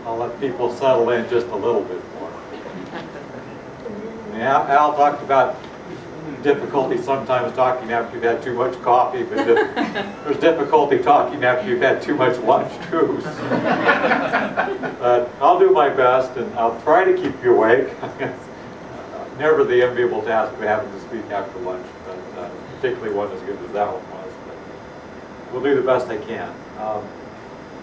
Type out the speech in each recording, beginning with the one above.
I'll let people settle in just a little bit more. Yeah, Al talked about difficulty sometimes talking after you've had too much coffee, but there's difficulty talking after you've had too much lunch too. But I'll do my best, and I'll try to keep you awake. Never the enviable task of having to speak after lunch, but particularly one as good as that one was. But we'll do the best I can.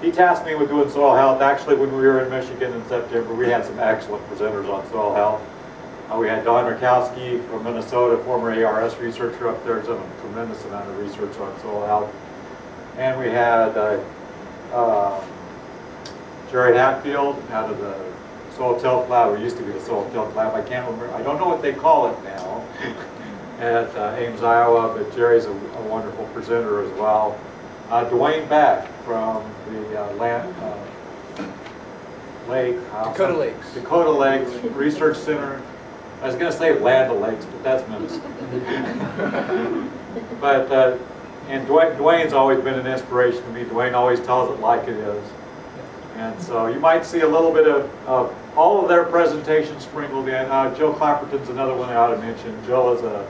He tasked me with doing soil health. Actually, when we were in Michigan in September, we had some excellent presenters on soil health. We had Don Rakowski from Minnesota, former ARS researcher up there, done a tremendous amount of research on soil health. And we had Jerry Hatfield out of the Soil Tilth Lab, or used to be the Soil Tilth Lab. I can't remember, I don't know what they call it now, at Ames, Iowa, but Jerry's a wonderful presenter as well. Dwayne Beck from the Dakota Lakes Research Center. I was going to say Land O'Lakes, but that's Minnesota. But and Dwayne's always been an inspiration to me. Dwayne always tells it like it is. And so you might see a little bit of all of their presentations sprinkled in. Jill Clapperton's another one I ought to mention. Jill is a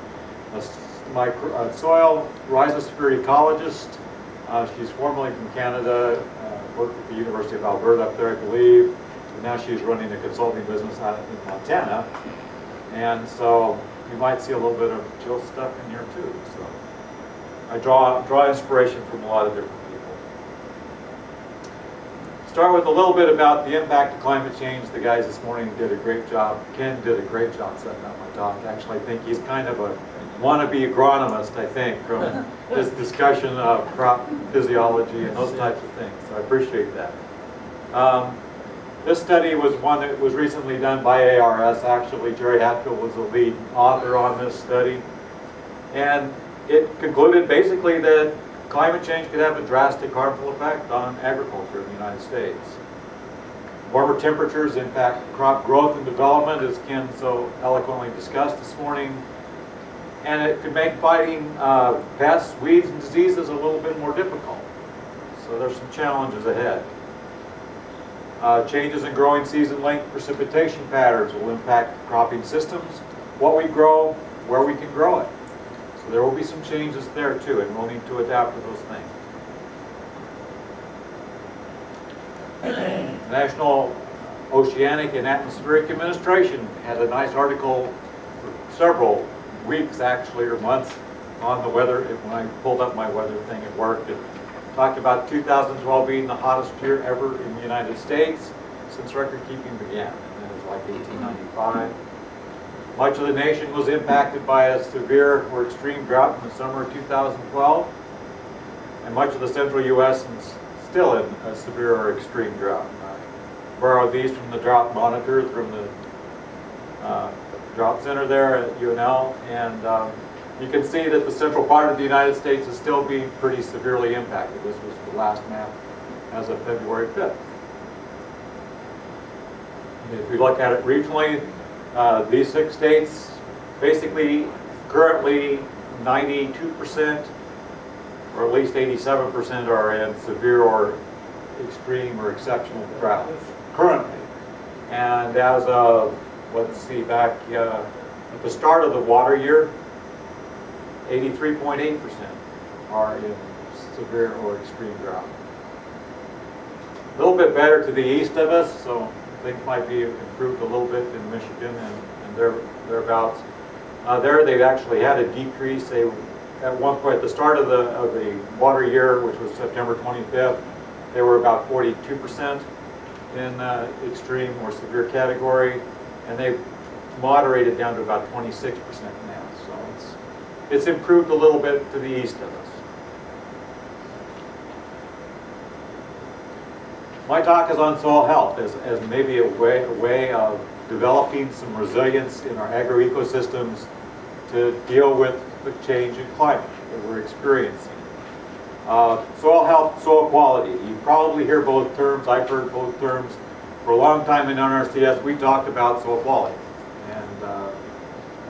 soil rhizosphere ecologist. She's formerly from Canada, worked at the University of Alberta up there, I believe. And now she's running a consulting business out in Montana. And so you might see a little bit of Jill stuff in here too. So I draw inspiration from a lot of different people. Start with a little bit about the impact of climate change. The guys this morning did a great job. Ken did a great job setting up my talk. Actually, I think he's kind of a wannabe agronomist, I think, from this discussion of crop physiology and those types of things. So I appreciate that. This study was one that was recently done by ARS. Actually, Jerry Hatfield was the lead author on this study. And it concluded basically that climate change could have a drastic harmful effect on agriculture in the United States. Warmer temperatures impact crop growth and development, as Ken so eloquently discussed this morning. And it could make fighting pests, weeds, and diseases a little bit more difficult. So there's some challenges ahead. Changes in growing season length precipitation patterns will impact cropping systems, what we grow, where we can grow it. So there will be some changes there too, and we'll need to adapt to those things. The National Oceanic and Atmospheric Administration had a nice article for several weeks actually, or months, on the weather. When I pulled up my weather thing at work, it talked about 2012 being the hottest year ever in the United States since record keeping began. And it was like 1895. Much of the nation was impacted by a severe or extreme drought in the summer of 2012. And much of the central U.S. is still in a severe or extreme drought. I borrowed these from the drought monitor from the drought center there at UNL. And you can see that the central part of the United States is still being pretty severely impacted. This was the last map as of February 5th. If we look at it regionally, these 6 states, basically currently 92%, or at least 87% are in severe or extreme or exceptional drought currently. And as of, let's see, back at the start of the water year, 83.8% are in severe or extreme drought. A little bit better to the east of us, so things might be improved a little bit in Michigan and thereabouts. There they've actually had a decrease. They, at one point, at the start of the water year, which was September 25th, they were about 42% in extreme or severe category, and they've moderated down to about 26% now. So it's improved a little bit to the east of us. My talk is on soil health as maybe a way of developing some resilience in our agroecosystems to deal with the change in climate that we're experiencing. Soil health, soil quality. You probably hear both terms. I've heard both terms. For a long time in NRCS, we talked about soil quality. And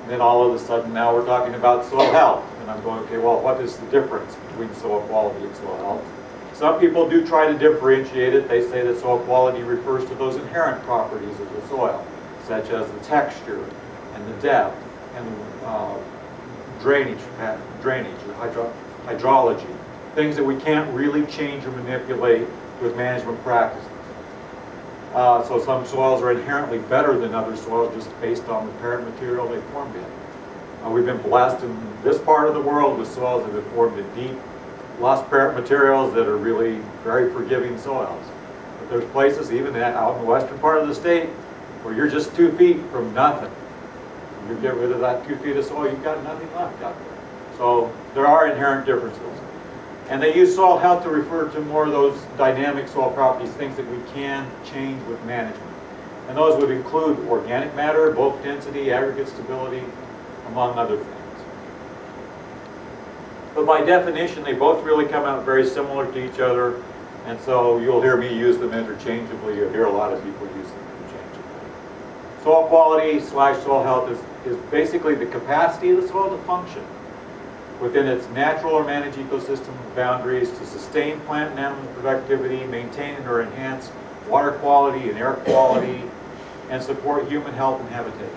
then all of a sudden now we're talking about soil health. And I'm going, okay, well, what is the difference between soil quality and soil health? Some people do try to differentiate it. They say that soil quality refers to those inherent properties of the soil, such as the texture and the depth and drainage, hydrology, things that we can't really change or manipulate with management practices. So some soils are inherently better than other soils just based on the parent material they formed in. We've been blessed in this part of the world with soils that have been formed in deep, lost parent materials that are really very forgiving soils. But there's places, even out in the western part of the state, where you're just 2 feet from nothing. You get rid of that 2 feet of soil, you've got nothing left out there. So there are inherent differences. And they use soil health to refer to more of those dynamic soil properties, things that we can change with management. And those would include organic matter, bulk density, aggregate stability, among other things. But by definition, they both really come out very similar to each other, and so you'll hear me use them interchangeably. You'll hear a lot of people use them interchangeably. Soil quality / soil health is basically the capacity of the soil to function within its natural or managed ecosystem boundaries to sustain plant and animal productivity, maintain or enhance water quality and air quality, and support human health and habitation.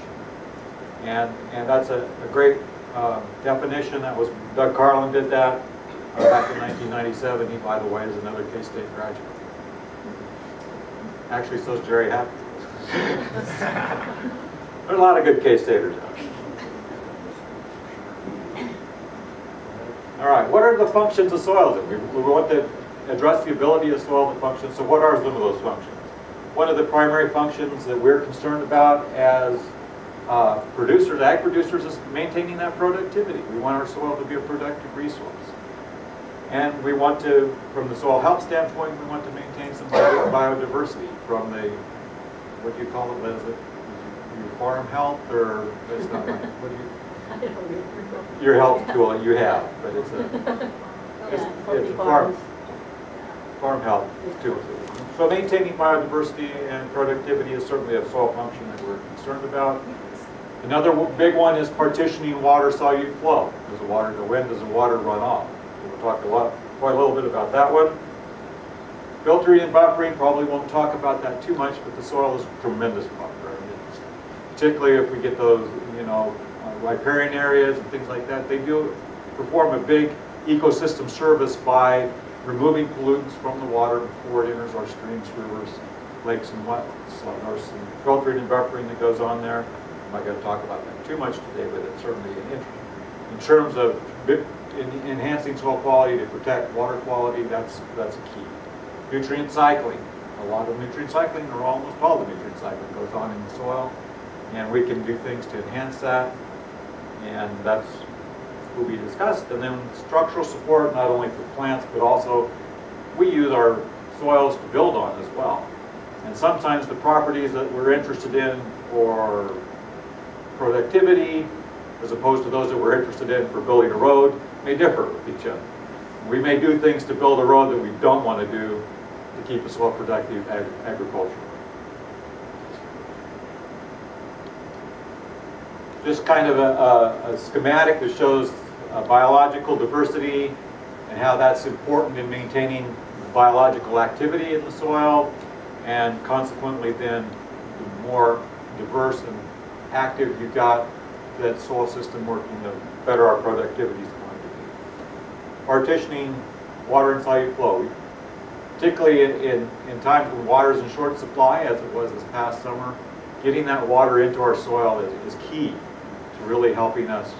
And that's a great definition. That was Doug Carlin did that back in 1997. He, by the way, is another K-State graduate. Actually, so is Jerry Happy. There are a lot of good K-Staters out there. All right, what are the functions of soils? We want to address the ability of soil to function. So what are some of those functions? One of the primary functions that we're concerned about as producers, ag producers, is maintaining that productivity. We want our soil to be a productive resource. And we want to, from the soil health standpoint, we want to maintain some biodiversity from the, what do you call it, what is it? Your farm health, or that's not right. What do you? Your health tool you have, but it's a farm health tool. So maintaining biodiversity and productivity is certainly a soil function that we're concerned about. Another big one is partitioning water solute flow. When does the water run off? We'll talk quite a little bit about that one. Filtering and buffering, probably won't talk about that too much, but the soil is a tremendous buffer. Particularly if we get those, riparian areas and things like that, they do perform a big ecosystem service by removing pollutants from the water before it enters our streams, rivers, lakes, and wetlands. So there's some filtering and buffering that goes on there. I'm not going to talk about that too much today, but it's certainly an interest. In terms of enhancing soil quality to protect water quality, that's a key. Nutrient cycling. A lot of nutrient cycling, or almost all the nutrient cycling, goes on in the soil, and we can do things to enhance that. And that's will be discussed. And then structural support, not only for plants, but also we use our soils to build on as well. And sometimes the properties that we're interested in for productivity, as opposed to those that we're interested in for building a road, may differ with each other. We may do things to build a road that we don't want to do to keep a soil productive agriculture. Just kind of a schematic that shows biological diversity and how that's important in maintaining biological activity in the soil, and consequently then the more diverse and active you've got that soil system working, the better our productivity is going to be. Partitioning water and solute flow. Particularly in times when water is in short supply, as it was this past summer, getting that water into our soil is key to really helping us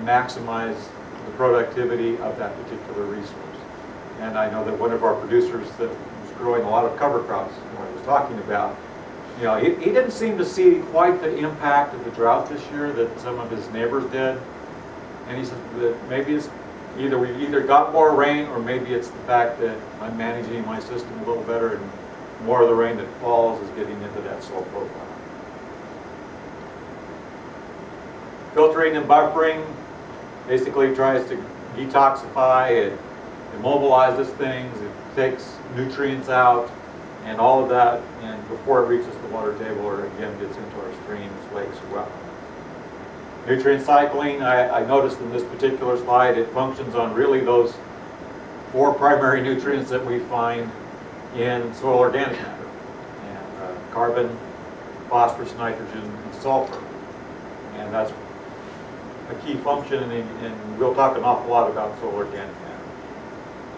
maximize the productivity of that particular resource. And I know that one of our producers that was growing a lot of cover crops, when he was talking about, he didn't seem to see quite the impact of the drought this year that some of his neighbors did. And he said that maybe it's we've either got more rain, or maybe it's the fact that I'm managing my system a little better, and more of the rain that falls is getting into that soil profile. Filtering and buffering basically tries to detoxify, it immobilizes things, it takes nutrients out, and all of that, and before it reaches the water table or again gets into our streams, lakes, or wetlands. Nutrient cycling, I noticed in this particular slide, it functions on really those 4 primary nutrients that we find in soil organic matter, and carbon, phosphorus, nitrogen, and sulfur. And that's a key function, and we'll talk an awful lot about soil organic matter.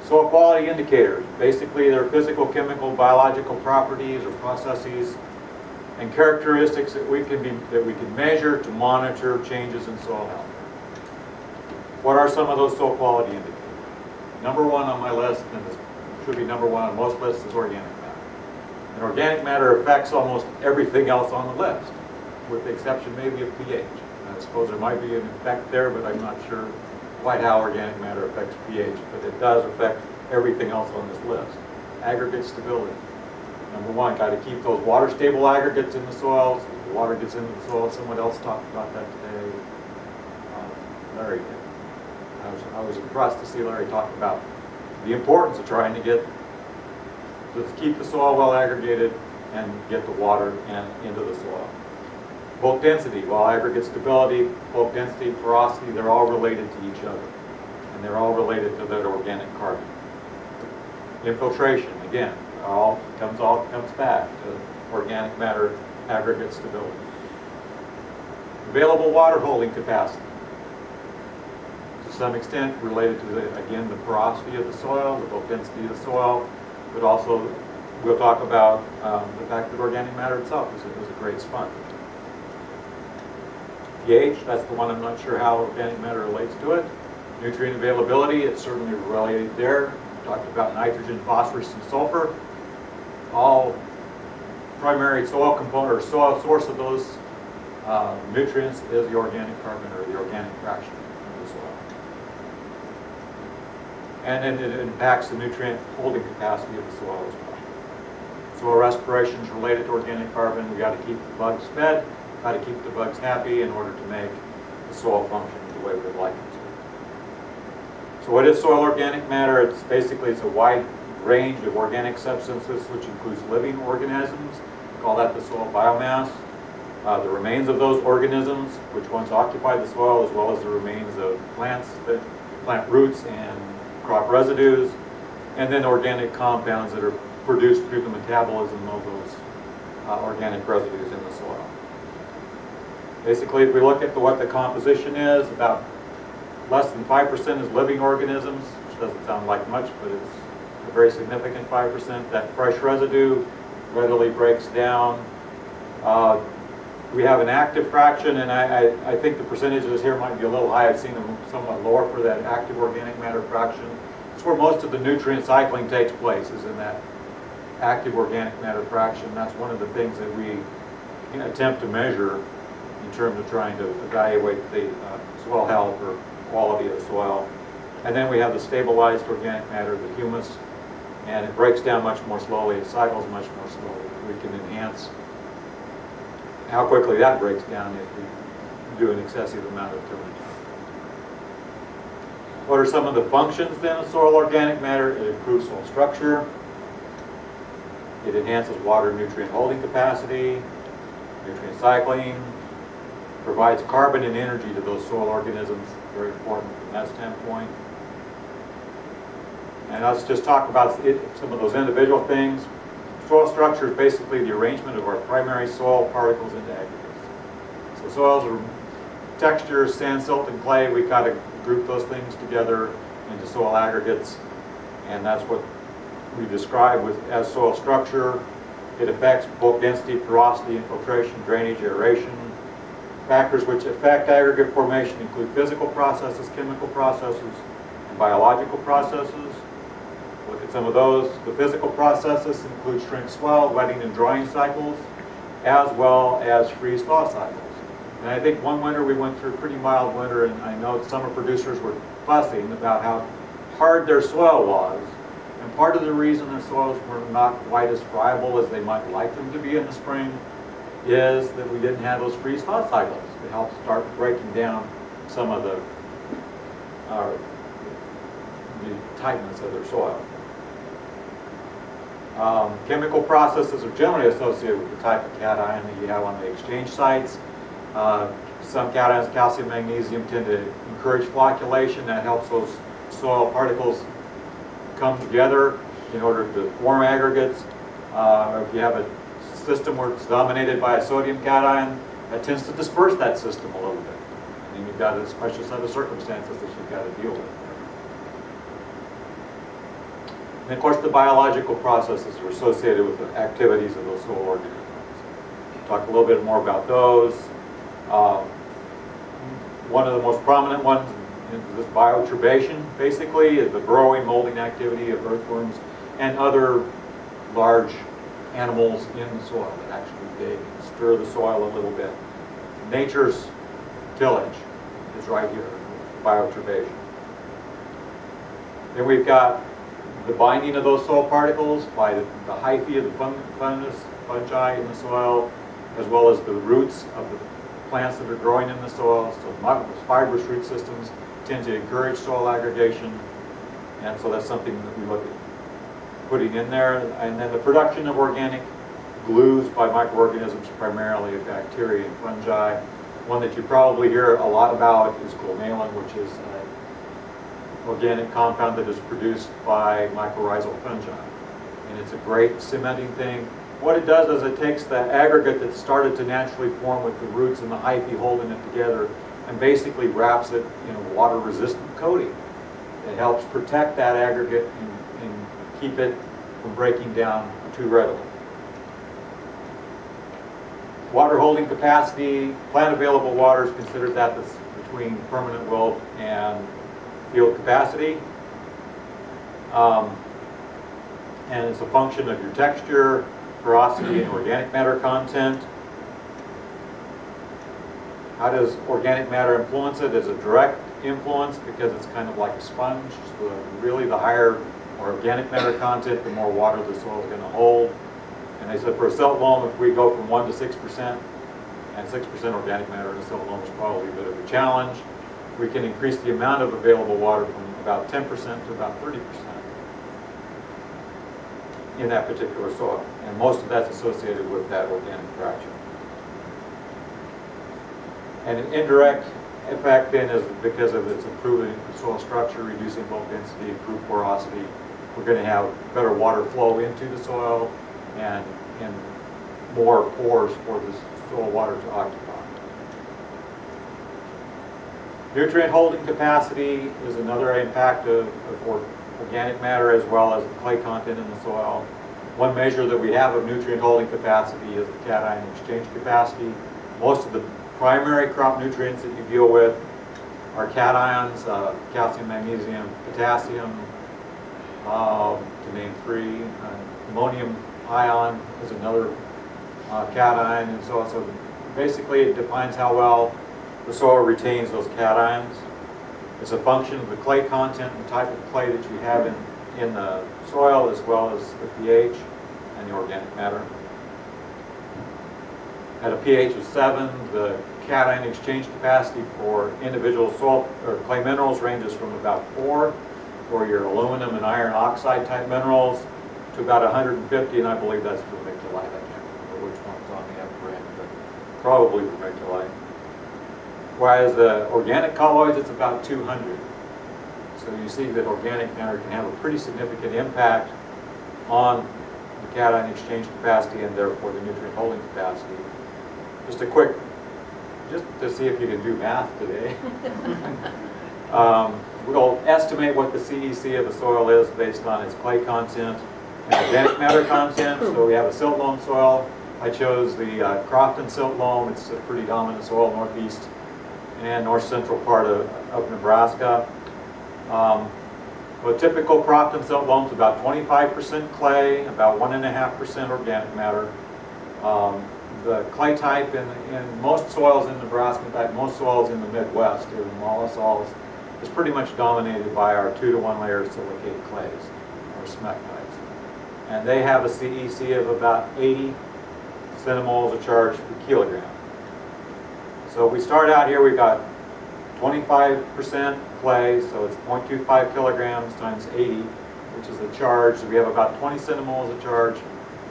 Soil quality indicators, basically they're physical, chemical, biological properties or processes and characteristics that we can measure to monitor changes in soil health. What are some of those soil quality indicators? Number 1 on my list, and this should be number 1 on most lists, is organic matter. And organic matter affects almost everything else on the list, with the exception maybe of pH. I suppose there might be an effect there, but I'm not sure quite how organic matter affects pH, but it does affect everything else on this list. Aggregate stability. Number 1, got to keep those water stable aggregates in the soils. If the water gets into the soil, someone else talked about that today. Larry did. I was impressed to see Larry talk about the importance of trying to keep the soil well aggregated and get the water into the soil. Bulk density, well, aggregate stability, bulk density, porosity, they're all related to each other. And they're all related to that organic carbon. Infiltration, again, all comes back to organic matter, aggregate stability. Available water holding capacity. To some extent related to, again, the porosity of the soil, the bulk density of the soil, but also we'll talk about the fact that organic matter itself is a great sponge. pH, that's the one I'm not sure how organic matter relates to it. Nutrient availability, it's certainly related there. We talked about nitrogen, phosphorus, and sulfur. All primary soil component or soil source of those nutrients is the organic carbon or the organic fraction of the soil. And then it impacts the nutrient holding capacity of the soil as well. Soil respiration is related to organic carbon. We got to keep the bugs fed. Got to keep the bugs happy in order to make the soil function the way we'd like it to. So what is soil organic matter? It's a wide range of organic substances, which includes living organisms. We call that the soil biomass. The remains of those organisms, which once occupied the soil, as well as the remains of plants, plant roots and crop residues, and then organic compounds that are produced through the metabolism of those organic residues in the soil. Basically, if we look at what the composition is, about less than 5% is living organisms, which doesn't sound like much, but it's a very significant 5%. That fresh residue readily breaks down. We have an active fraction, and I think the percentages here might be a little high. I've seen them somewhat lower for that active organic matter fraction. It's where most of the nutrient cycling takes place, is in that active organic matter fraction. That's one of the things that we attempt to measure in terms of trying to evaluate the soil health or quality of the soil. And then we have the stabilized organic matter, the humus, and it breaks down much more slowly, it cycles much more slowly. We can enhance how quickly that breaks down if we do an excessive amount of tilling. What are some of the functions then of soil organic matter? It improves soil structure, it enhances water nutrient holding capacity, nutrient cycling, provides carbon and energy to those soil organisms, very important from that standpoint. And let's just talk about some of those individual things. Soil structure is basically the arrangement of our primary soil particles into aggregates. So soils are textures, sand, silt, and clay. We kind of group those things together into soil aggregates, and that's what we describe as soil structure. It affects bulk density, porosity, infiltration, drainage, aeration. Factors which affect aggregate formation include physical processes, chemical processes, and biological processes. Look at some of those. The physical processes include shrink swell, wetting and drying cycles, as well as freeze-thaw cycles. And I think one winter we went through a pretty mild winter, and I know summer producers were fussing about how hard their soil was. And part of the reason their soils were not quite as friable as they might like them to be in the spring is that we didn't have those freeze-thaw cycles to help start breaking down some of the tightness of their soil. Chemical processes are generally associated with the type of cation that you have on the exchange sites. Some cations, calcium, magnesium, tend to encourage flocculation. That helps those soil particles come together in order to form aggregates. If you have a system where it's dominated by a sodium cation, that tends to disperse that system a little bit. And you've got a special set of circumstances that you've got to deal with. And of course, the biological processes are associated with the activities of those soil organisms. Talk a little bit more about those. One of the most prominent ones is this bioturbation, basically, is the growing, molding activity of earthworms and other large animals in the soil that actually dig and stir the soil a little bit. Nature's tillage is right here, bioturbation. Then we've got the binding of those soil particles by the hyphae of the fungi in the soil, as well as the roots of the plants that are growing in the soil. So fibrous root systems tend to encourage soil aggregation, and so that's something that we look at putting in there. And then the production of organic glues by microorganisms, primarily bacteria and fungi. One that you probably hear a lot about is glomalin, which is an organic compound that is produced by mycorrhizal fungi. And it's a great cementing thing. What it does is it takes the aggregate that started to naturally form with the roots and the hyphae holding it together and basically wraps it in a water-resistant coating. It helps protect that aggregate and keep it from breaking down too readily. Water holding capacity, plant available water is considered that that's between permanent wilt and field capacity. And it's a function of your texture, porosity, and organic matter content. How does organic matter influence it? As a direct influence, because it's kind of like a sponge. So really the higher organic matter content, the more water the soil is going to hold. And they said for a silt loam, if we go from 1 to 6%, and 6% organic matter in a silt loam is probably a bit of a challenge, we can increase the amount of available water from about 10% to about 30% in that particular soil. And most of that's associated with that organic fraction. And an indirect effect then is because of its improving soil structure, reducing bulk density, improved porosity. We're going to have better water flow into the soil and more pores for the soil water to occupy. Nutrient holding capacity is another impact of organic matter as well as the clay content in the soil. One measure that we have of nutrient holding capacity is the cation exchange capacity. Most of the primary crop nutrients that you deal with are cations, calcium, magnesium, potassium, to name three. Ammonium ion is another cation, and so basically it defines how well the soil retains those cations. It's a function of the clay content and the type of clay that you have in the soil, as well as the pH and the organic matter. At a pH of 7, the cation exchange capacity for individual soil or clay minerals ranges from about 4 for your aluminum and iron oxide type minerals to about 150, and I believe that's vermiculite. I can't remember which one's on the upper end, but probably vermiculite. Whereas the organic colloids, it's about 200. So you see that organic matter can have a pretty significant impact on the cation exchange capacity and therefore the nutrient holding capacity. Just a quick, just to see if you can do math today. We'll estimate what the CEC of the soil is based on its clay content and organic matter content. So we have a silt loam soil. I chose the Crofton silt loam. It's a pretty dominant soil, northeast and north central part of Nebraska. A typical Crofton silt loam is about 25% clay, about 1.5% organic matter. The clay type in most soils in Nebraska, in fact most soils in the Midwest, here in mollisols, is pretty much dominated by our 2-to-1 layer silicate clays, or smectites. And they have a CEC of about 80 centimoles a charge per kilogram. So we start out here, we've got 25% clay, so it's 0.25 kilograms times 80, which is the charge. So we have about 20 centimoles of charge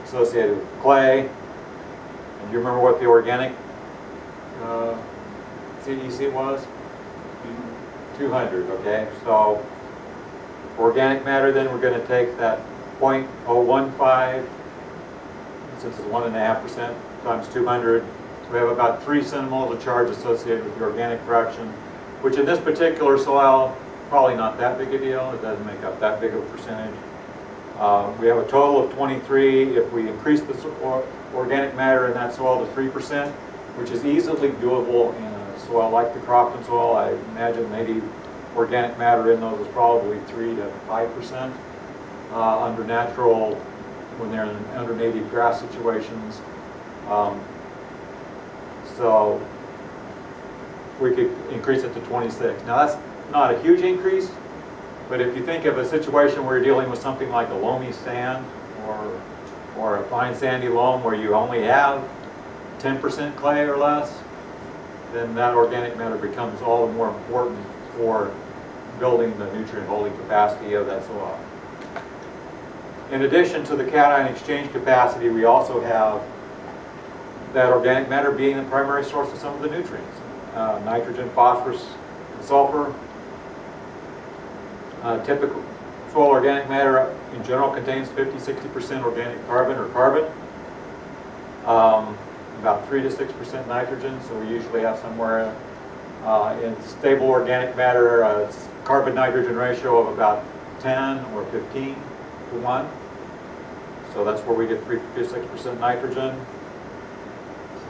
associated with clay. And you remember what the organic CEC was? 200, okay? So Organic matter, then we're going to take that 0.015, since it's 1.5% times 200. We have about 3 centimoles of charge associated with the organic fraction, which in this particular soil, probably not that big a deal. It doesn't make up that big of a percentage. We have a total of 23. If we increase the organic matter in that soil to 3%, which is easily doable in a soil like the Crofton soil, I imagine maybe organic matter in those is probably 3 to 5% under natural, when they're under native grass situations. So we could increase it to 26. Now that's not a huge increase, but if you think of a situation where you're dealing with something like a loamy sand or a fine sandy loam where you only have 10% clay or less, then that organic matter becomes all the more important for building the nutrient holding capacity of that soil. In addition to the cation exchange capacity, we also have that organic matter being the primary source of some of the nutrients. Nitrogen, phosphorus, and sulfur. Typical soil organic matter in general contains 50–60% organic carbon or carbon. About 3 to 6% nitrogen, so we usually have somewhere in stable organic matter carbon-nitrogen ratio of about 10 or 15 to 1. So that's where we get 3 to 6% nitrogen.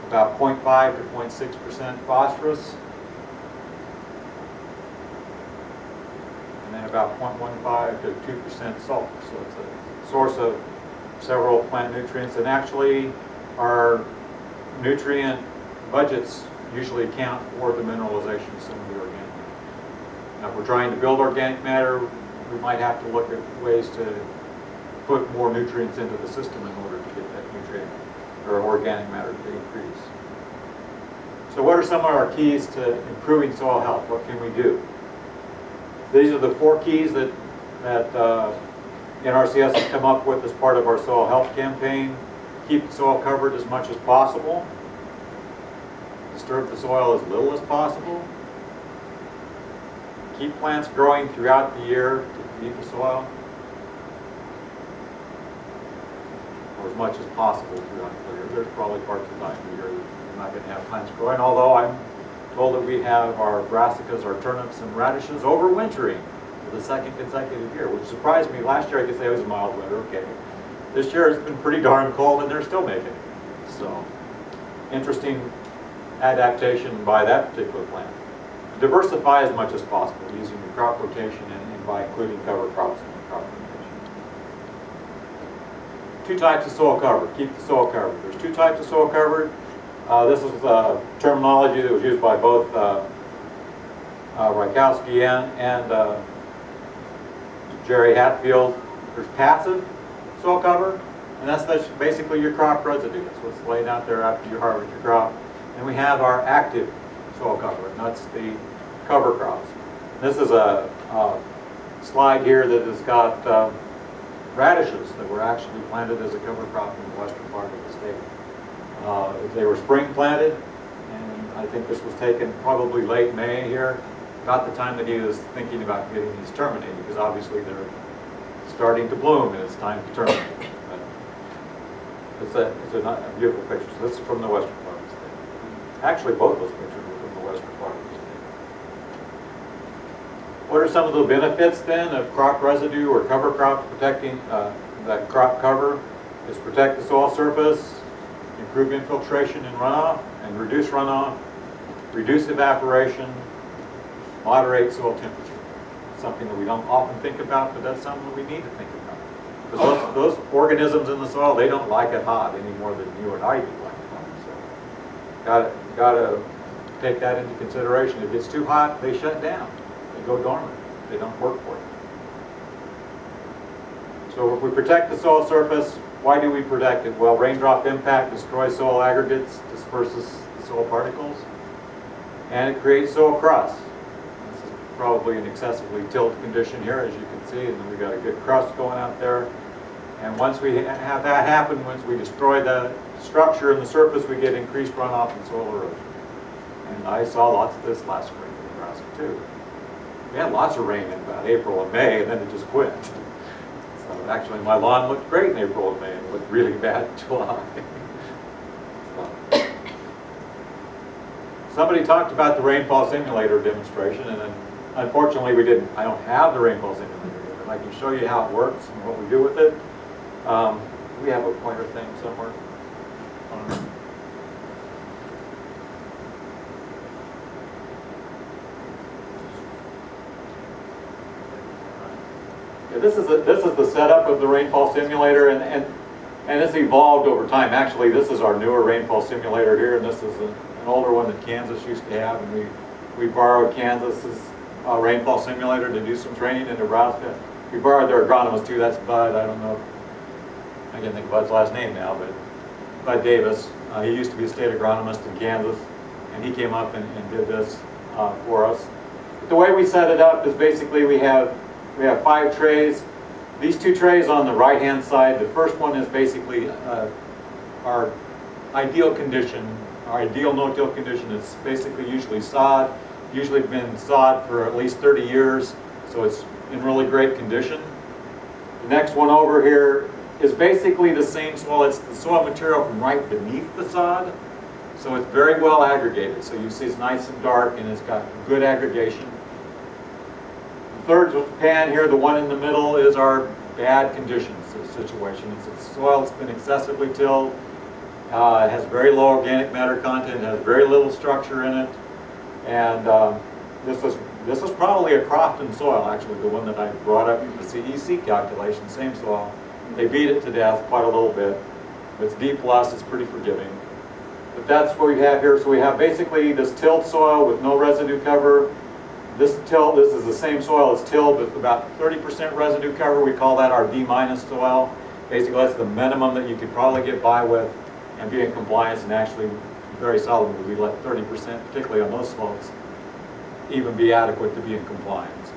About 0.5 to 0.6% phosphorus. And then about 0.15 to 2% sulfur. So it's a source of several plant nutrients. And actually, our nutrient budgets usually account for the mineralization of some of the organic matter. Now, if we're trying to build organic matter, we might have to look at ways to put more nutrients into the system in order to get that nutrient or organic matter to increase. So what are some of our keys to improving soil health? What can we do? These are the 4 keys that NRCS has come up with as part of our soil health campaign. Keep the soil covered as much as possible. Disturb the soil as little as possible. Keep plants growing throughout the year to feed the soil. Or as much as possible throughout the year. There's probably parts of the time of the year that you're not going to have plants growing, although I'm told that we have our brassicas, our turnips, and radishes overwintering for the 2nd consecutive year, which surprised me. Last year I could say it was a mild winter, okay. This year it's been pretty darn cold and they're still making it. So, interesting adaptation by that particular plant. Diversify as much as possible using the crop rotation and by including cover crops in the crop rotation. 2 types of soil cover. Keep the soil covered. There's 2 types of soil covered. This is terminology that was used by both Rykowski and Jerry Hatfield. There's passive soil cover, and that's basically your crop residue. That's what's laying out there after you harvest your crop. And we have our active soil cover, and that's the cover crops. This is a slide here that has got radishes that were actually planted as a cover crop in the western part of the state. They were spring planted, and I think this was taken probably late May here, about the time that he was thinking about getting these terminated, because obviously they're starting to bloom and it's time to terminate. It's a beautiful picture. So this is from the western part of the state. Actually, both those pictures were from the western part of the state. What are some of the benefits then of crop residue or cover crops protecting that crop cover? Is protect the soil surface, improve infiltration and runoff, and reduce runoff, reduce evaporation, moderate soil temperature. Something that we don't often think about, but that's something that we need to think about. Because those organisms in the soil, they don't like it hot any more than you or I do like it hot. So, gotta take that into consideration. If it gets too hot, they shut down. They go dormant. They don't work for you. So if we protect the soil surface, why do we protect it? Well, raindrop impact destroys soil aggregates, disperses the soil particles, and it creates soil crust. This is probably an excessively tilled condition here, as you can see, and we've got a good crust going out there. And once we have that happen, once we destroy the structure in the surface, we get increased runoff and soil erosion. And I saw lots of this last spring in Nebraska too. We had lots of rain in about April and May, and then it just quit. So actually my lawn looked great in April and May, and it looked really bad in July. So. Somebody talked about the rainfall simulator demonstration, and then unfortunately I don't have the rainfall simulator here, but I can show you how it works and what we do with it. We have a pointer thing somewhere. Yeah, this is the setup of the rainfall simulator, and it's evolved over time. Actually, this is our newer rainfall simulator here, and this is an older one that Kansas used to have, and we borrowed Kansas's rainfall simulator to do some training in Nebraska. We borrowed their agronomist too. That's Bud. I don't know. I can't think of Bud's last name now, but Bud Davis. He used to be a state agronomist in Kansas, and he came up and did this for us. But the way we set it up is basically we have 5 trays. These 2 trays on the right-hand side. The first one is basically our ideal condition. Our ideal no-till condition is basically usually sod. Usually been sod for at least 30 years, so it's in really great condition. The next one over here is basically the same soil. It's the soil material from right beneath the sod, so it's very well aggregated. So you see it's nice and dark, and it's got good aggregation. The third pan here, the one in the middle, is our bad conditions situation. It's a soil that's been excessively tilled. It has very low organic matter content. It has very little structure in it, and this is probably a Crofton soil, actually, the one that I brought up in the CEC calculation, same soil. They beat it to death quite a little bit. It's D+, it's pretty forgiving. But that's what we have here. So we have basically this tilled soil with no residue cover. This is the same soil as tilled with about 30% residue cover. We call that our D- soil. Basically, that's the minimum that you could probably get by with and be in compliance, and actually very seldomly we let 30%, particularly on those slopes, even be adequate to be in compliance.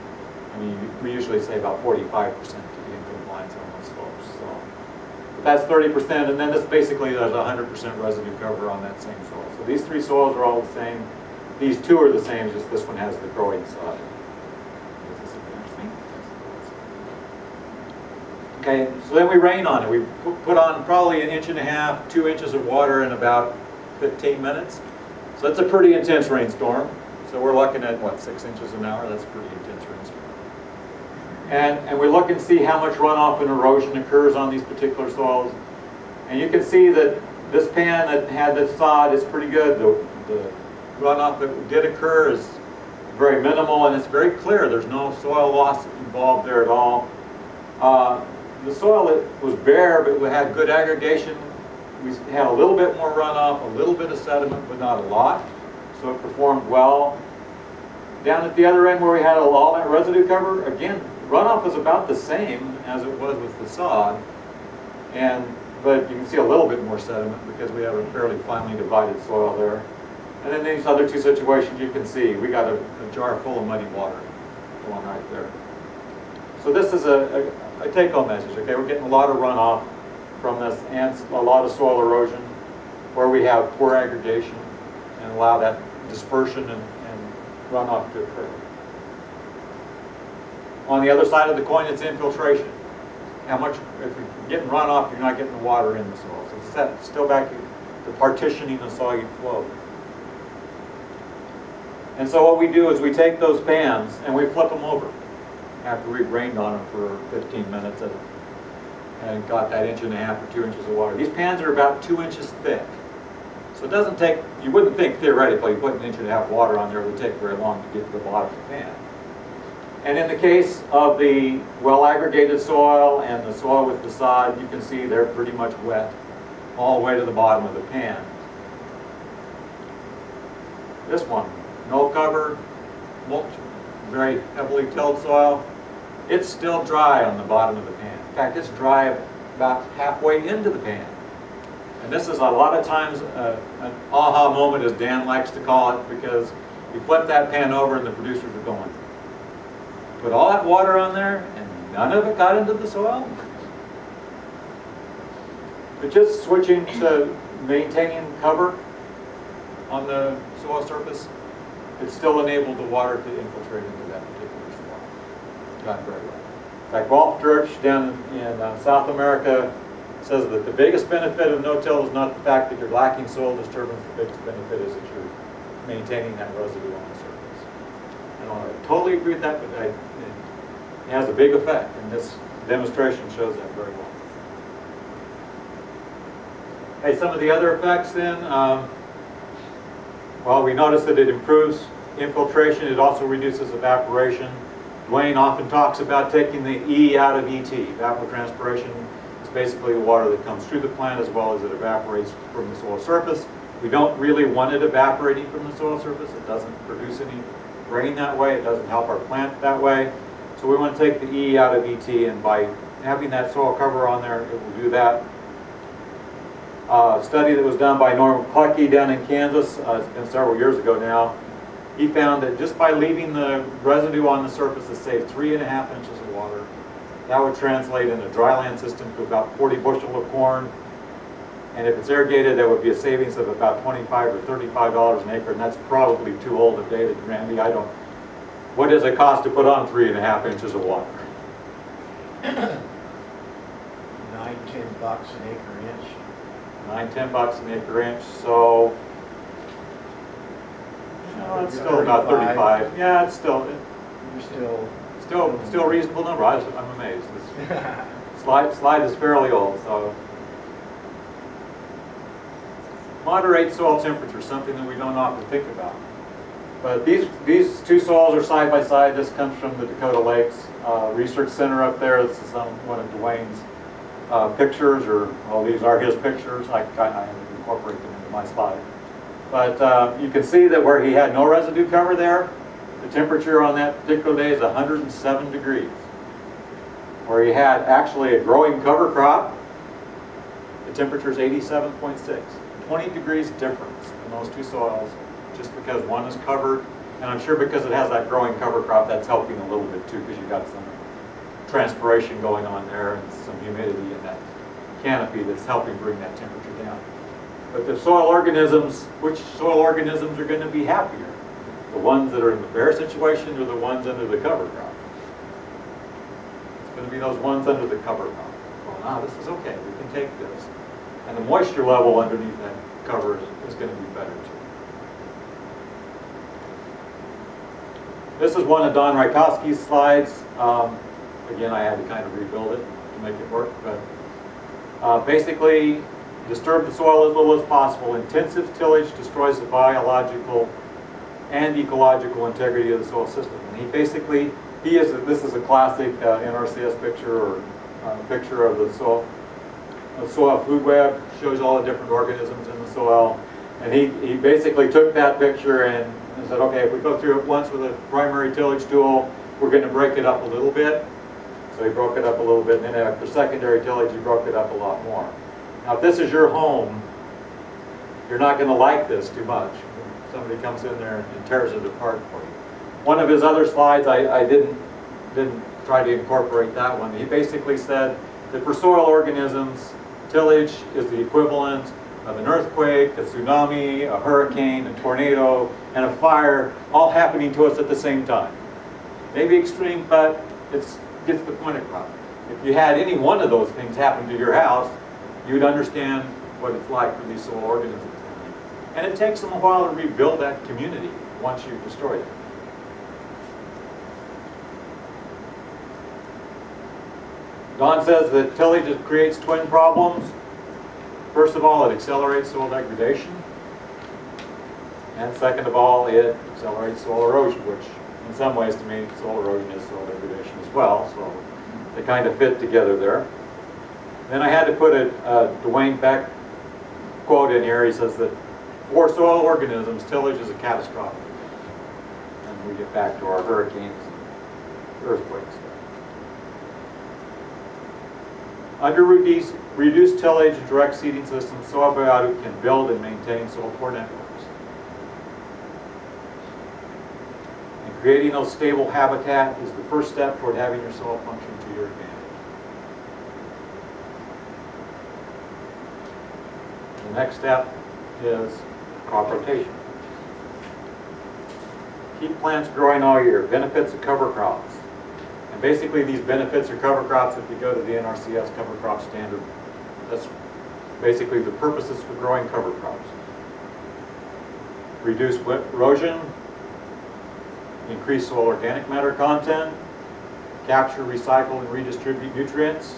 I mean, we usually say about 45% to be in compliance on those slopes. So but that's 30%, and then this basically does 100% residue cover on that same soil. So these 3 soils are all the same. These 2 are the same, just this one has the growing sod. Okay, so then we rain on it. We put on probably 1.5 to 2 inches of water in about 15 minutes. So that's a pretty intense rainstorm. So we're looking at, what, 6 inches an hour? That's a pretty intense rainstorm. And we look and see how much runoff and erosion occurs on these particular soils. And you can see that this pan that had the sod is pretty good. The runoff that did occur is very minimal, and it's very clear. There's no soil loss involved there at all. The soil that was bare but we had good aggregation, we had a little bit more runoff, a little bit of sediment, but not a lot. So it performed well. Down at the other end where we had all that residue cover, again, runoff was about the same as it was with the sod. But you can see a little bit more sediment because we have a fairly finely divided soil there. And then these other 2 situations you can see, we got a jar full of muddy water going right there. So this is a take-home message, okay? We're getting a lot of runoff from this and a lot of soil erosion where we have poor aggregation and allow that dispersion and runoff to occur. On the other side of the coin, it's infiltration. How much, if you're getting runoff, you're not getting the water in the soil. So it's still back to partitioning the solute flow. And so what we do is we take those pans and we flip them over after we've rained on them for 15 minutes and got that 1.5 or 2 inches of water. These pans are about 2 inches thick. So it doesn't take, you wouldn't think theoretically putting 1.5 inches of water on there would take very long to get to the bottom of the pan. And in the case of the well aggregated soil and the soil with the sod, you can see they're pretty much wet all the way to the bottom of the pan. This one, no cover, mulch, very heavily tilled soil. It's still dry on the bottom of the pan. In fact, it's dry about halfway into the pan. And this is a lot of times an aha moment, as Dan likes to call it, because you flip that pan over and the producers are going, put all that water on there and none of it got into the soil? But just switching to maintaining cover on the soil surface, it still enabled the water to infiltrate into that particular done very well. In fact, Rolf Church down in South America says that the biggest benefit of no-till is not the fact that you're lacking soil disturbance. The biggest benefit is that you're maintaining that residue on the surface. I don't totally agree with that, but it has a big effect, and this demonstration shows that very well. Okay, some of the other effects then. Well, we notice that it improves infiltration. It also reduces evaporation. Dwayne often talks about taking the E out of ET. Evapotranspiration is basically the water that comes through the plant as well as it evaporates from the soil surface. We don't really want it evaporating from the soil surface. It doesn't produce any rain that way. It doesn't help our plant that way. So we want to take the E out of ET, and by having that soil cover on there, it will do that. A study that was done by Norman Clucky down in Kansas, it's been several years ago now, he found that just by leaving the residue on the surface, it saved 3.5 inches of water. That would translate in a dryland system to about 40 bushel of corn. And if it's irrigated, that would be a savings of about $25 or $35 an acre, and that's probably too old a data, Randy. What does it cost to put on 3.5 inches of water? $9-10 an acre inch. $9-10 an acre inch, so it's still about 35. Yeah, it's still reasonable number. I'm amazed. This slide is fairly old, so moderate soil temperature, something that we don't often think about. But these two soils are side by side. This comes from the Dakota Lakes Research Center up there. This is one of Dwayne's pictures, or well, these are his pictures. I incorporate them into my slide. But you can see that where he had no residue cover there, the temperature on that particular day is 107 degrees. Where he had actually a growing cover crop, the temperature is 87.6. 20 degrees difference in those two soils, just because one is covered, and I'm sure because it has that growing cover crop, that's helping a little bit too, because you've got some transpiration going on there and some humidity in that canopy that's helping bring that temperature down. But the soil organisms, which soil organisms are going to be happier? The ones that are in the bare situation or the ones under the cover crop? It's going to be those ones under the cover crop. Well, this is okay, we can take this. And the moisture level underneath that cover is going to be better too. This is one of Don Rykowski's slides. Again, I had to kind of rebuild it to make it work, but basically, disturb the soil as little as possible. Intensive tillage destroys the biological and ecological integrity of the soil system. And he basically, this is a classic NRCS picture, or picture of the soil food web, shows all the different organisms in the soil. And he basically took that picture and said, okay, if we go through it once with a primary tillage tool, we're going to break it up a little bit. So he broke it up a little bit, and then after secondary tillage, he broke it up a lot more. Now, if this is your home, you're not going to like this too much. Somebody comes in there and tears it apart for you. One of his other slides, I didn't try to incorporate that one. He basically said that for soil organisms, tillage is the equivalent of an earthquake, a tsunami, a hurricane, a tornado, and a fire all happening to us at the same time. Maybe extreme, but it gets the point across. If you had any one of those things happen to your house, you'd understand what it's like for these soil organisms. And it takes them a while to rebuild that community once you've destroyed it. Don says that tillage creates twin problems. First of all, it accelerates soil degradation. And second of all, it accelerates soil erosion, which in some ways to me, soil erosion is soil degradation as well. So they kind of fit together there. Then I had to put a Dwayne Beck quote in here. He says that for soil organisms, tillage is a catastrophic. And we get back to our hurricanes and earthquakes. Under reduced tillage and direct seeding systems, soil biotic can build and maintain soil pore networks. And creating those stable habitat is the first step toward having your soil function to your advantage. The next step is crop rotation. Keep plants growing all year. Benefits of cover crops. And basically these benefits are cover crops. If you go to the NRCS cover crop standard, that's basically the purposes for growing cover crops. Reduce erosion, increase soil organic matter content, capture, recycle, and redistribute nutrients.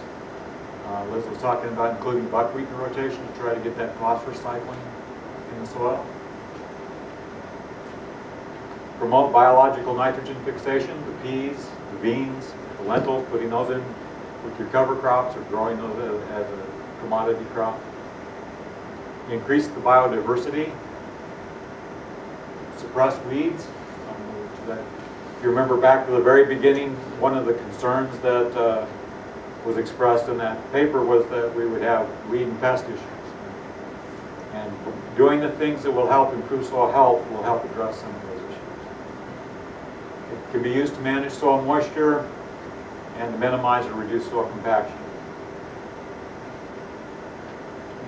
Liz was talking about including buckwheat in rotation to try to get that phosphorus cycling in the soil. Promote biological nitrogen fixation, the peas, the beans, the lentils, putting those in with your cover crops or growing those as a commodity crop. Increase the biodiversity, suppress weeds. If you remember back to the very beginning, one of the concerns that was expressed in that paper was that we would have weed and pest issues. And doing the things that will help improve soil health will help address some of those issues. It can be used to manage soil moisture and to minimize or reduce soil compaction.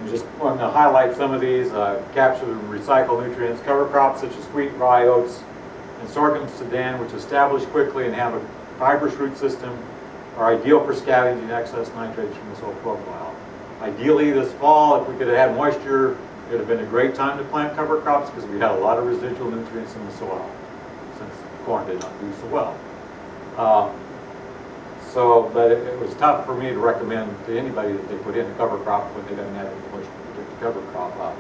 I just want to highlight some of these. Capture and recycle nutrients. Cover crops such as wheat, rye, oats, and sorghum sudan, which establish quickly and have a fibrous root system, are ideal for scavenging excess nitrates from the soil profile. Ideally this fall, if we could have had moisture, it would have been a great time to plant cover crops because we had a lot of residual nutrients in the soil, since corn did not do so well. But it was tough for me to recommend to anybody that they put in a cover crop when they didn't have any moisture to get the cover crop up.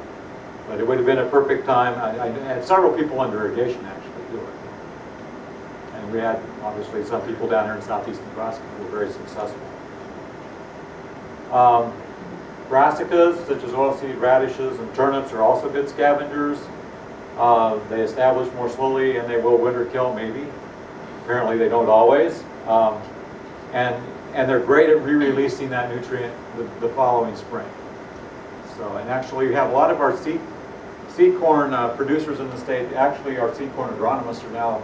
But it would have been a perfect time. I had several people under irrigation actually do it. And we had, obviously, some people down here in southeast Nebraska who were very successful. Brassicas, such as oilseed radishes and turnips, are also good scavengers. They establish more slowly and they will winter kill, maybe. Apparently they don't always. And they're great at re-releasing that nutrient the following spring. So, and actually we have a lot of our seed corn producers in the state. Actually, our seed corn agronomists are now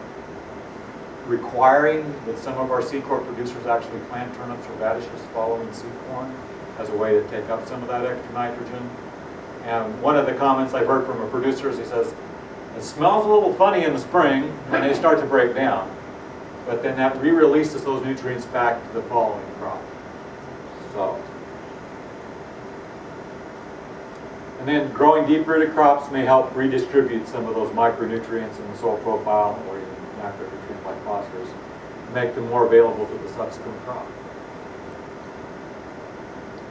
requiring that some of our seed corn producers actually plant turnips or radishes following seed corn as a way to take up some of that extra nitrogen. And one of the comments I've heard from a producer is he says, it smells a little funny in the spring when they start to break down, but then that re-releases those nutrients back to the following crop. So. And then growing deep-rooted crops may help redistribute some of those micronutrients in the soil profile, or even macronutrients like phosphorus, to make them more available to the subsequent crop.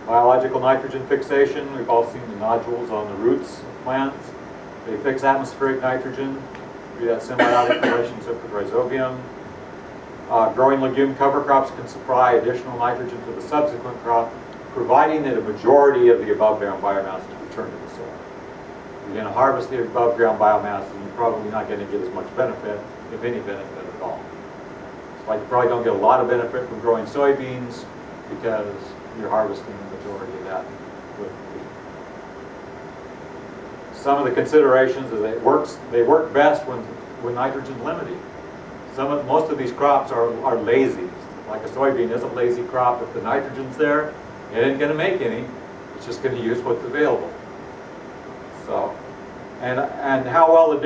Biological nitrogen fixation, we've all seen the nodules on the roots of plants. They fix atmospheric nitrogen through that symbiotic relationship with rhizobium. Growing legume cover crops can supply additional nitrogen to the subsequent crop, providing that a majority of the above ground biomass is returned to the soil. You're going to harvest the above ground biomass and you're probably not going to get as much benefit, if any benefit at all. It's like you probably don't get a lot of benefit from growing soybeans because you're harvesting the majority of that with wheat. Some of the considerations is that they work best when nitrogen's limited. Most of these crops are lazy. Like a soybean is a lazy crop. If the nitrogen's there, it ain't going to make any. It's just going to use what's available. So, and how well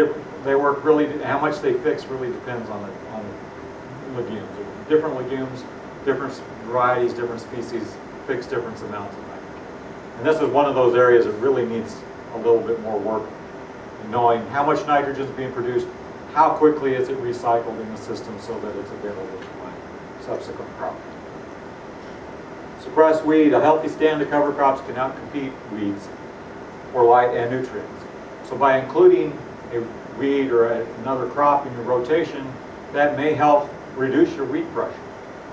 they work really, how much they fix really depends on the legumes. Different legumes, different varieties, different species fix different amounts of nitrogen. And this is one of those areas that really needs a little bit more work in knowing how much nitrogen is being produced, how quickly is it recycled in the system so that it's available to my subsequent crop. Suppress weed. A healthy stand of cover crops can outcompete weeds for light and nutrients. So by including a weed or another crop in your rotation, that may help reduce your weed pressure.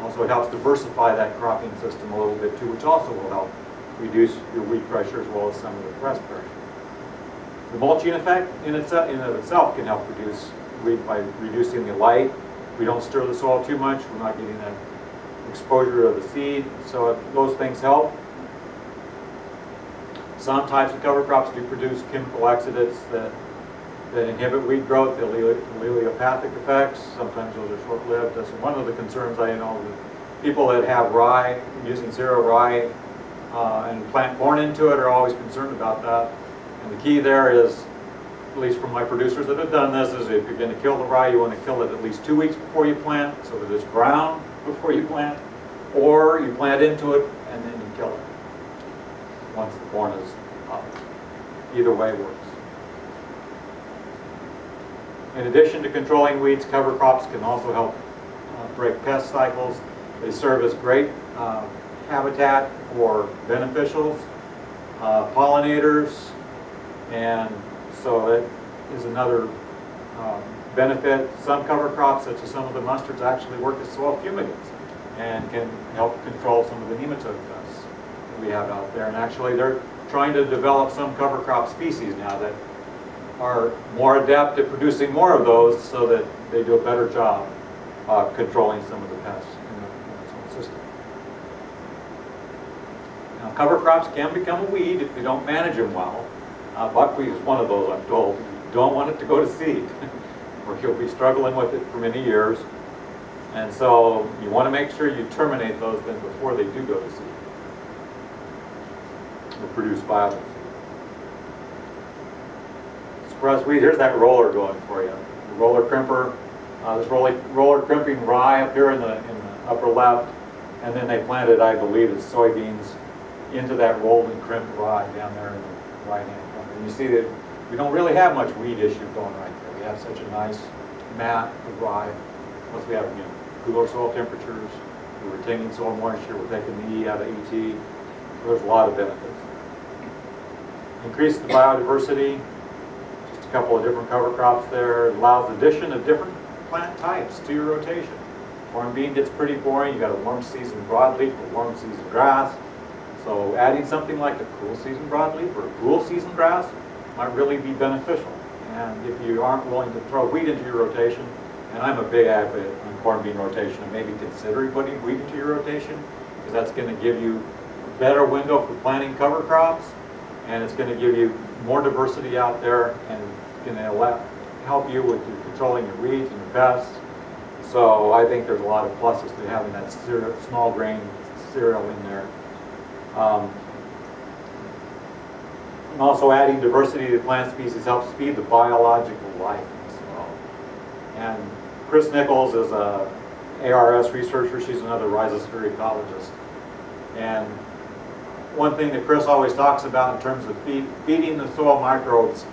Also, it helps diversify that cropping system a little bit too, which also will help reduce your weed pressure as well as some of the pest pressure. The mulching effect in and of itself can help reduce weed by reducing the light. We don't stir the soil too much. We're not getting that exposure of the seed, so those things help. Some types of cover crops do produce chemical exudates that inhibit weed growth, the allelopathic effects. Sometimes those are short-lived. That's one of the concerns I know that people that have rye, using zero rye, and plant corn into it are always concerned about that. And the key there is, at least from my producers that have done this, is if you're going to kill the rye, you want to kill it at least 2 weeks before you plant so that it's brown. before you plant, or you plant into it and then you kill it once the corn is up. Either way works. In addition to controlling weeds, cover crops can also help break pest cycles. They serve as great habitat for beneficials, pollinators, and so that is another benefit. Some cover crops, such as some of the mustards, actually work as soil fumigants and can help control some of the nematode pests that we have out there. And actually they're trying to develop some cover crop species now that are more adept at producing more of those so that they do a better job controlling some of the pests in its own system. Now, cover crops can become a weed if you don't manage them well. Buckwheat is one of those, I'm told. You don't want it to go to seed, or you'll be struggling with it for many years. And so you want to make sure you terminate those then before they do go to seed or produce viable seed. Sprouse wheat, here's that roller going for you. The roller crimper. This roller crimping rye up here in the upper left, and then they planted, I believe, it's soybeans into that rolled and crimped rye down there in the right-hand corner. And you see that we don't really have much weed issue going right there. We have such a nice mat of rye. Once we have, you know, cooler soil temperatures, we're retaining soil moisture, we're taking the E out of ET. So there's a lot of benefits. Increase the biodiversity. Just a couple of different cover crops there. It allows addition of different plant types to your rotation. Corn bean gets pretty boring. You got a warm season broadleaf or warm season grass. So adding something like a cool season broadleaf or a cool season grass might really be beneficial. And if you aren't willing to throw wheat into your rotation, and I'm a big advocate on corn bean rotation, and maybe considering putting wheat into your rotation, because that's going to give you a better window for planting cover crops, and it's going to give you more diversity out there, and it's going to help you with controlling your weeds and your pests. So I think there's a lot of pluses to having that small grain cereal in there. And also adding diversity to plant species helps feed the biological life as well. And Chris Nichols is a ARS researcher. She's another rhizosphere ecologist. And one thing that Chris always talks about in terms of feeding the soil microbes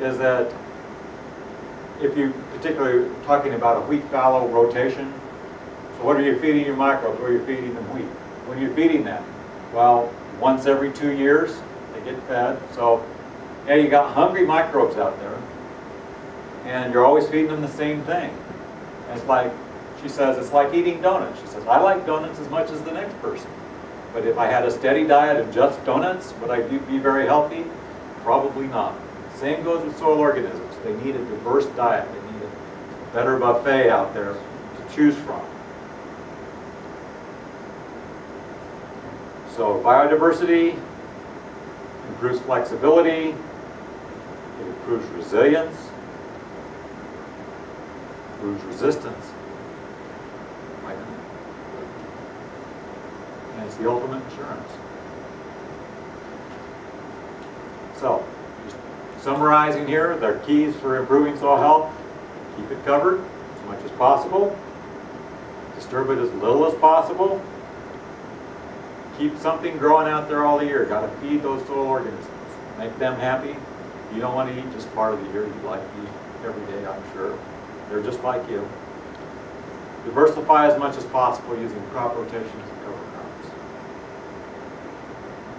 is that if you, particularly talking about a wheat fallow rotation, so what are you feeding your microbes? What are you feeding them wheat? When are you feeding them? Well, once every 2 years they get fed. So yeah, you got hungry microbes out there, and you're always feeding them the same thing. And it's like, she says, it's like eating donuts. She says, I like donuts as much as the next person. But if I had a steady diet of just donuts, would I be very healthy? Probably not. Same goes with soil organisms. They need a diverse diet. They need a better buffet out there to choose from. So biodiversity improves flexibility, it improves resilience, improves resistance, and it's the ultimate insurance. So, just summarizing here, their keys for improving soil health: keep it covered as much as possible, disturb it as little as possible, keep something growing out there all the year. Got to feed those soil organisms, make them happy. You don't want to eat just part of the year. You like to eat every day, I'm sure. They're just like you. Diversify as much as possible using crop rotations and cover crops.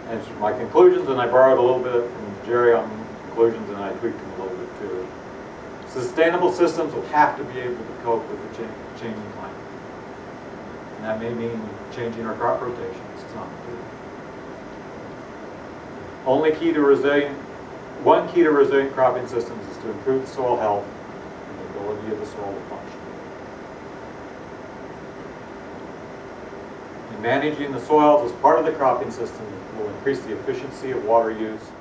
And for my conclusions, and I borrowed a little bit from Jerry on conclusions, and I tweaked them a little bit too. Sustainable systems will have to be able to cope with the changing climate. And that may mean changing our crop rotations some too. One key to resilient cropping systems is to improve the soil health and the ability of the soil to function. And managing the soils as part of the cropping system will increase the efficiency of water use